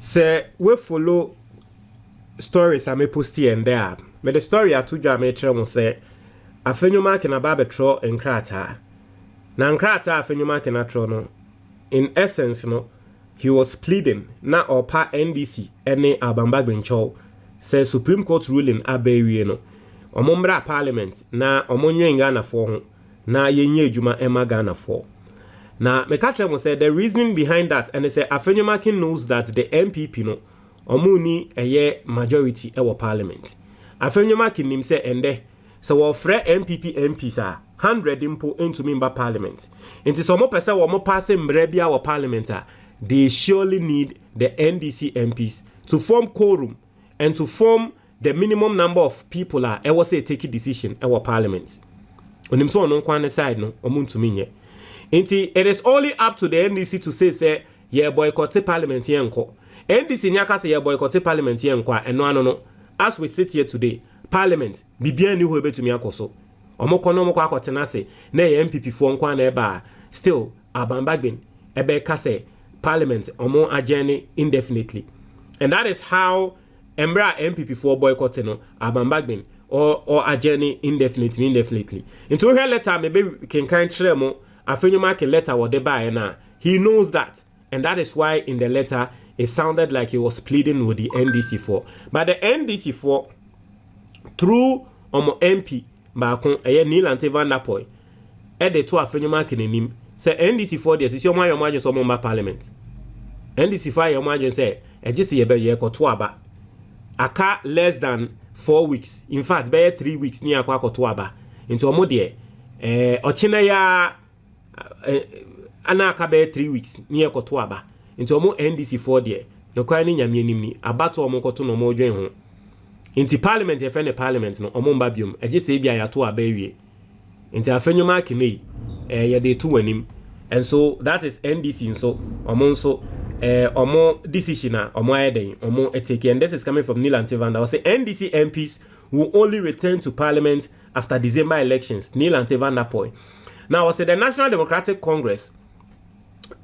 Say we follow stories I may post here and there. But the story I told you I may tell say afenyuma can ababe tro enkrata. Na enkrata afenyuma can atro no. In essence no, he was pleading na opa NDC ene abambagbencho say Supreme Court ruling abewie no. Omombra parliament na omonwe Ghana for ho na yenye adwuma ema Ghana for. Now, Mekatremo said the reasoning behind that, and they say Afenyumakin knows that the MPP no omuni a year majority ewa parliament. Afenyumakin nim say ende so we free MPP MPs are 100 impo into member parliament. Into some person we mo pass mbrebia wa parliament they surely need the NDC MPs to form quorum and to form the minimum number of people are ewa say take a decision ewa parliament. Onim so on kwane side no omuntu minye. It is only up to the NDC to say yeah boycott parliament yenko. NDC nyaka say yeah boycott parliament yenko and no. As we sit here today, parliament bibia ni ho ebetumi akoso. Omo kono mo kwa akotena say na MPP fo nkwa na eba still abambagbin ebe ka say parliament omo ageni indefinitely. And that is how embra MPP for boycott no abambagbin or ageni indefinitely. Into her letter maybe can kind tremo Afenyuma can letter what they buy na. He knows that, and that is why in the letter it sounded like he was pleading with the NDC for. But the NDC for through MP Bakon Neil and Van Napoy the two Afenyuma can him say NDC for this is your margin so member parliament. NDC for your margin say just ye be ye ko to aba. Aka less than 4 weeks. In fact, be 3 weeks near kwa ko to aba. Into omo de ochina ya anaka be 3 weeks near koto aba into omo NDC for there no kwa ni nyame anim ni abato omo koto no mo dwen ho inti parliament ye fe ne parliament no omo mba biom eje se bia ya to aba ewie inti afenyuma kinei ye de to wanim and so that is NDC so omo decision omo ayeden omo etake and this is coming from Neil Antevanda. I say NDC MPs will only return to parliament after December elections. Neil Antevanda Poy. Now, I said the National Democratic Congress,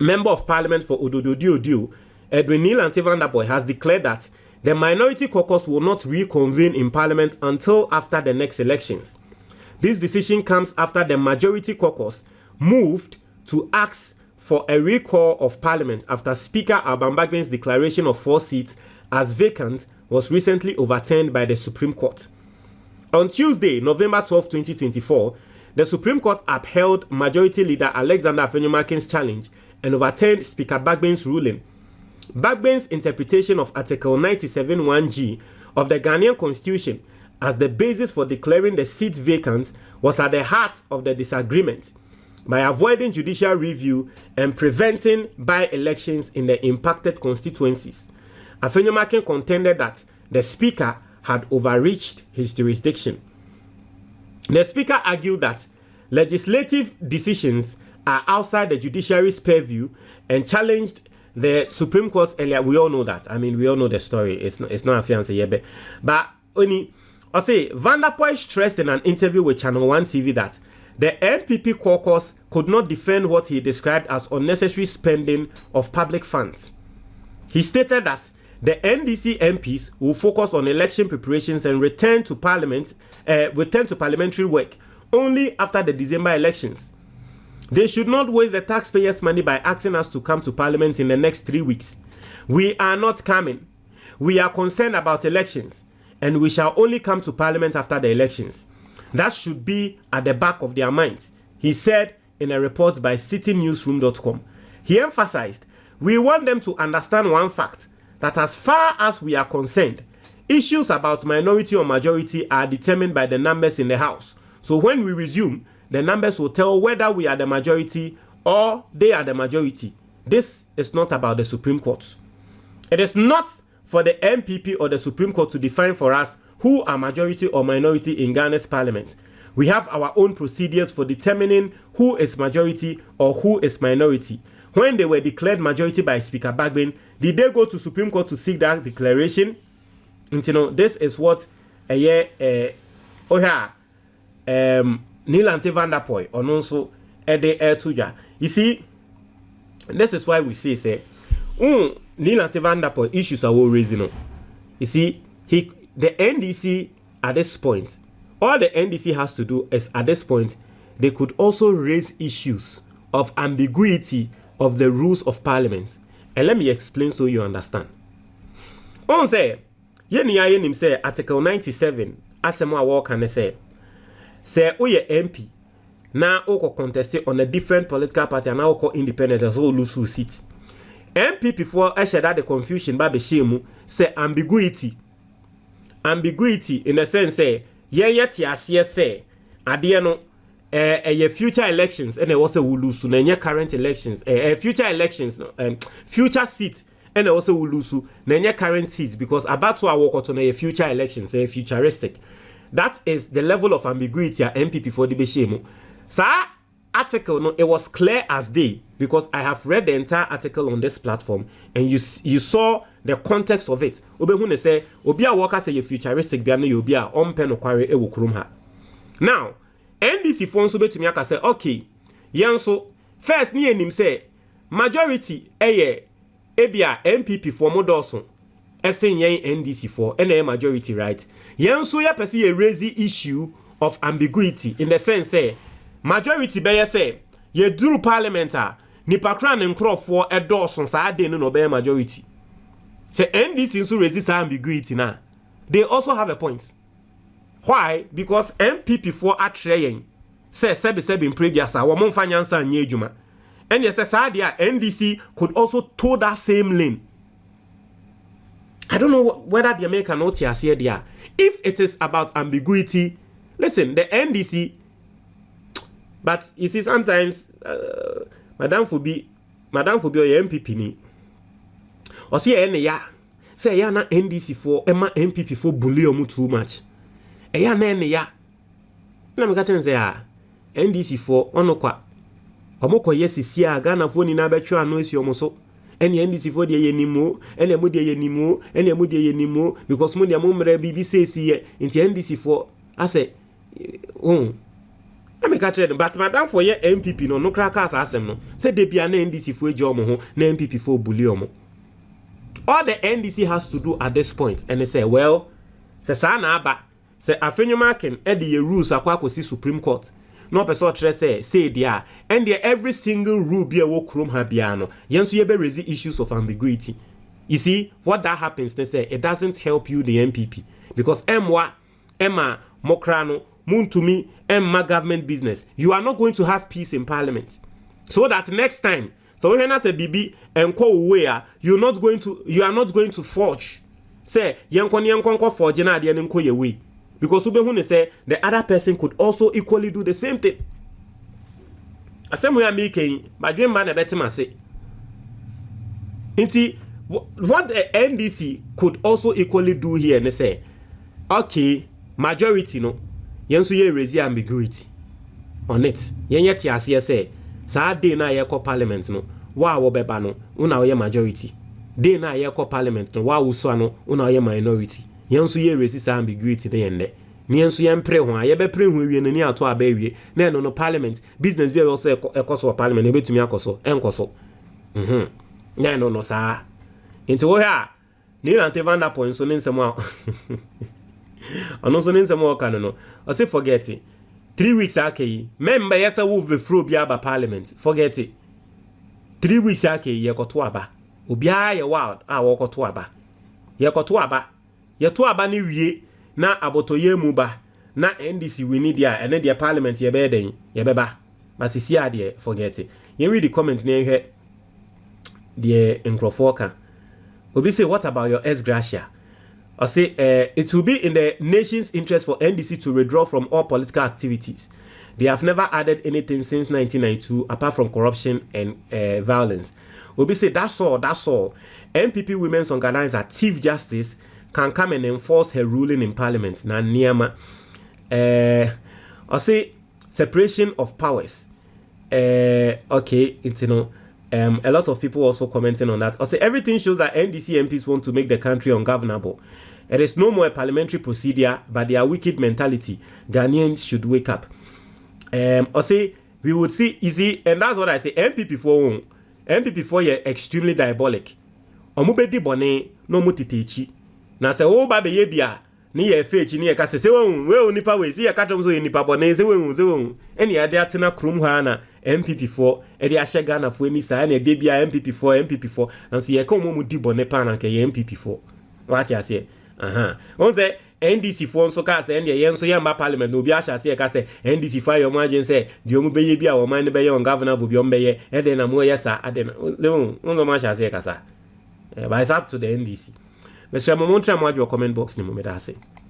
member of parliament for Ododo Edwin Neil Antevanda Boy has declared that the minority caucus will not reconvene in parliament until after the next elections. This decision comes after the majority caucus moved to ask for a recall of parliament after Speaker Abambagbin's declaration of 4 seats as vacant was recently overturned by the Supreme Court. On Tuesday, November 12, 2024, the Supreme Court upheld Majority Leader Alexander Afenyumakin's challenge and overturned Speaker Bagbin's ruling. Bagbin's interpretation of Article 97(1)(g) of the Ghanaian Constitution as the basis for declaring the seat vacant was at the heart of the disagreement. By avoiding judicial review and preventing by-elections in the impacted constituencies, Afenyumakin contended that the Speaker had overreached his jurisdiction. The Speaker argued that legislative decisions are outside the judiciary's purview and challenged the Supreme Court's earlier. We all know that. I mean, we all know the story. It's not a fiancé yet, but only I say Van der Poel stressed in an interview with Channel 1 TV that the MPP caucus could not defend what he described as unnecessary spending of public funds. He stated that the NDC MPs will focus on election preparations and return to parliamentary work only after the December elections. They should not waste the taxpayers' money by asking us to come to parliament in the next 3 weeks. We are not coming. We are concerned about elections, and we shall only come to parliament after the elections. That should be at the back of their minds, he said in a report by citynewsroom.com. He emphasized, we want them to understand one fact, that as far as we are concerned, issues about minority or majority are determined by the numbers in the House. So when we resume, the numbers will tell whether we are the majority or they are the majority. This is not about the Supreme Court. It is not for the MPP or the Supreme Court to define for us who are majority or minority in Ghana's parliament. We have our own procedures for determining who is majority or who is minority. When they were declared majority by Speaker Bagbin, did they go to Supreme Court to seek that declaration? And you know, this is what Neil Antevanda Poy or also Ede Tuja. You see, this is why we say Neil Van Der Point issues are all raising. You see, the NDC at this point, all the NDC has to do is at this point, they could also raise issues of ambiguity of the rules of parliament. And let me explain so you understand. On say, yenim say Article 97, asemo walk and say oye MP na oko contested on a different political party and now oko independent as all lose seats. MP before I said that the confusion by the shame say ambiguity in the sense say yet say adie no future elections and also will lose na current elections future elections future seats and also will lose na current seats because about to work on a future elections futuristic. That is the level of ambiguity at MP before the shame. So article no, it was clear as day because I have read the entire article on this platform and you saw the context of it. Obehune say obia worker say futuristic bia no obia ompe no kware e wo krom ha. Now NDC phone so betumi aka say okay yenso first ni enim say majority ebia MPP for modoso esen yen NDC for na majority right yenso ya pese ye raise the issue of ambiguity in the sense say majority be say ye duru parliament nipa kran nkrofo edoso sa ade no be majority say NDC so resist ambiguity na they also have a point. Why? Because MPP for atreyen say sebe in previous wo monfa nyansa anye adwuma and yes say dia NDC could also toe that same lane. I don't know whether the American note here there. If it is about ambiguity, listen, the NDC, but you see sometimes Madame Fubi or MPP ni or see any ya say ya na NDC for Emma MPP for bully omu too much. Eya na ene ya na me ka tense ya NDC for onokwa omokọ yesisi a Ghana fo ni na betwa ano esi omoso ene NDC for de yenimu ene mu de yenimu ene mu de yenimu because mu de mu mra BBC esi nti NDC for ase na me ka trade but madam for ye MPP no no kra ka asem no say de bia na NDC for eje omo ho na MPP for bully omo. All the NDC has to do at this point and they say well se sa na aba say afenyuma ken e de rules akwa akosi Supreme Court no person say dia and there every single rule be a wo krom ha bia no yenso ye be raise issues of ambiguity. You see what that happens they say it doesn't help you the MPP because emma mokrano muntumi emma government business you are not going to have peace in parliament so that next time so when I say bibi enko where you are not going to forge say yenko forge na de enko ye way. Because Ubehune say the other person could also equally do the same thing. Asem we are making, but dream man better say. What the NDC could also equally do here and say, okay, majority no, yensu ye raise ambiguity on it. Yenye ti asiye say, sa day na ye ko parliament no, wa wo beba no, una ye majority. Day na ye ko parliament no, wa uswa no, una ye minority. Yensu ye resist ambiguity de yende ni yensu ye mpre ho ye be pre ho wie nani ato aba wie na no parliament business be also ekoso parliament e betumi akoso enkoso na no sa nti wo ha ni Nante Van Der Point so nsem a ono so nsem o kan no o say forget it 3 weeks akai member yesa wo be fro bi aba parliament forget it 3 weeks akai ye koto aba obi a ye wild a wo koto aba ye koto aba yeto aba ni wie na abotoye mu ba na NDC we need dia ene dia parliament ye be den ye beba masisi ade forget it. You read the comment na he the encrofoka obi say what about your ex gratia or say it will be in the nation's interest for NDC to withdraw from all political activities. They have never added anything since 1992 apart from corruption and violence. Obi say that's all MPP women's organizer Chief Justice can come and enforce her ruling in parliament. Na niama I say separation of powers. Okay, it's a lot of people also commenting on that. I say everything shows that NDC MPs want to make the country ungovernable. It is no more a parliamentary procedure, but their wicked mentality. Ghanaians should wake up. I say we would see easy, and that's what I say. MPP for you're extremely diabolic. omo bedi bone no mo titechi na se wo ba be ye bia ne ye fechi ne ye ka se we nipa we si ye ka tom so ye nipa bone se we ene ade atena krom ha na MPP4 e de ahye Ghana fo ni sa na de bia MPP4 na so ye ka omo mu di bone pa na ke ye MPP4 what ya say on say NDC fo nso ka se ene ye nso ye mba parliament no bi ahya se ka se NDC fa yo magen se di omo be ye bia wo man ne be ye on governor bo bi o be ye e de na mo ye sa ade na no ma ahya se ka sa but it's up to the NDC. Mr. Momontra, comment box ni mo me da se.